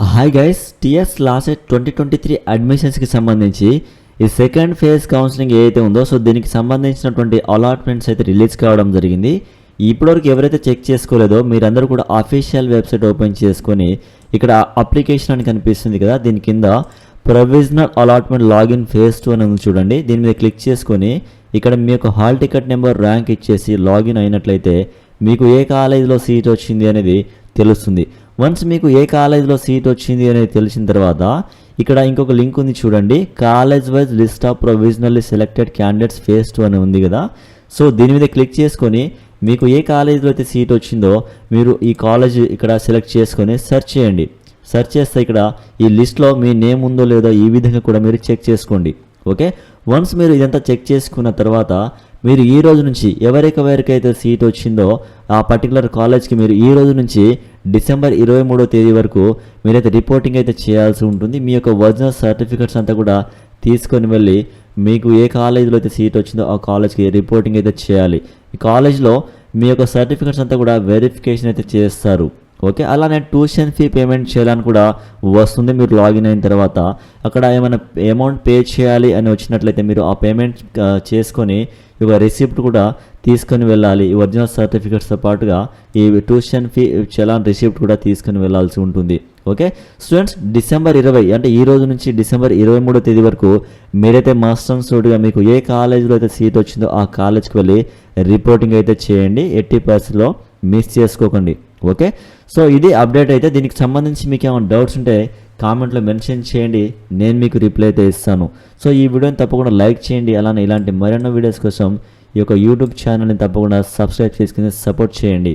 Hi guys, TS LAWCET 2023 అడ్మిషన్స్కి సంబంధించి ఈ second phase counselling ఏదైతే ఉందో దీనికి సంబంధించినటువంటి అలాట్మెంట్స్ అయితే రిలీజ్ కావడం జరిగింది. ఇప్పటివరకు ఎవరైతే చెక్ చేసుకోలేదో మీరందరూ కూడా అఫీషియల్ వెబ్సైట్ ఓపెన్ చేసుకొని ఇక్కడ అప్లికేషన్ అని కనిపిస్తుంది కదా, దీని కింద ప్రొవిజనల్ అలాట్మెంట్ లాగిన్ ఫేజ్ 2 అని ఉంది చూడండి. దీని మీద క్లిక్ చేసుకొని ఇక్కడ మీ యొక్క హాల్ టికెట్ నెంబర్ ర్యాంక్ ఇచ్చేసి లాగిన్ అయినట్లయితే మీకు ఏ కాలేజీలో సీట్ వచ్చింది అనేది తెలుస్తుంది. వన్స్ మీకు ఏ కాలేజ్లో సీట్ వచ్చింది అనేది తెలిసిన తర్వాత ఇక్కడ ఇంకొక లింక్ ఉంది చూడండి, college wise list of provisionally selected candidates phase 2 అని ఉంది కదా. దీని మీద క్లిక్ చేసుకొని మీకు ఏ కాలేజీలో అయితే సీట్ వచ్చిందో మీరు ఈ కాలేజ్ ఇక్కడ సెలెక్ట్ చేసుకొని సెర్చ్ చేయండి. సెర్చ్ చేస్తే ఇక్కడ ఈ లిస్ట్లో మీ నేమ్ ఉందో లేదో ఈ విధంగా కూడా మీరు చెక్ చేసుకోండి. ఓకే, వన్స్ మీరు ఇదంతా చెక్ చేసుకున్న తర్వాత మీరు ఈ రోజు నుంచి ఎవరికైతే సీట్ వచ్చిందో ఆ పర్టికులర్ కాలేజ్కి మీరు ఈ రోజు నుంచి డిసెంబర్ 23వ తేదీ వరకు మీరైతే రిపోర్టింగ్ అయితే చేయాల్సి ఉంటుంది. మీ యొక్క ఒరిజినల్ సర్టిఫికెట్స్ అంతా కూడా తీసుకొని వెళ్ళి మీకు ఏ కాలేజీలో అయితే సీట్ వచ్చిందో ఆ కాలేజ్కి రిపోర్టింగ్ అయితే చేయాలి. ఈ కాలేజ్లో మీ యొక్క సర్టిఫికెట్స్ అంతా కూడా వెరిఫికేషన్ అయితే చేస్తారు. ఓకే, అలానే ట్యూషన్ ఫీ పేమెంట్ చేయాలని కూడా వస్తుంది. మీరు లాగిన్ అయిన తర్వాత అక్కడ ఏమైనా అమౌంట్ పే చేయాలి అని వచ్చినట్లయితే మీరు ఆ పేమెంట్ చేసుకొని ఇక రిసిప్ట్ కూడా తీసుకొని వెళ్ళాలి. ఈ ఒరిజినల్ సర్టిఫికెట్స్తో పాటుగా ఈ ట్యూషన్ ఫీ చలాన్ రిసిప్ట్ కూడా తీసుకొని వెళ్ళాల్సి ఉంటుంది. ఓకే స్టూడెంట్స్, డిసెంబర్ 20 అంటే ఈ రోజు నుంచి డిసెంబర్ 23వ తేదీ వరకు మీరైతే మాస్టర్ స్టూడెంట్గా మీకు ఏ కాలేజీలో అయితే సీట్ వచ్చిందో ఆ కాలేజ్కి వెళ్ళి రిపోర్టింగ్ అయితే చేయండి. 80% మిస్ చేసుకోకండి. ఓకే, ఇది అప్డేట్ అయితే. దీనికి సంబంధించి మీకు ఏమైనా డౌట్స్ ఉంటే కామెంట్లో మెన్షన్ చేయండి, నేను మీకు రిప్లై అయితే ఇస్తాను. ఈ వీడియోని తప్పకుండా లైక్ చేయండి. అలానే ఇలాంటి మరెన్నో వీడియోస్ కోసం ఈ యొక్క యూట్యూబ్ ఛానల్ని తప్పకుండా సబ్స్క్రైబ్ చేసుకుని సపోర్ట్ చేయండి.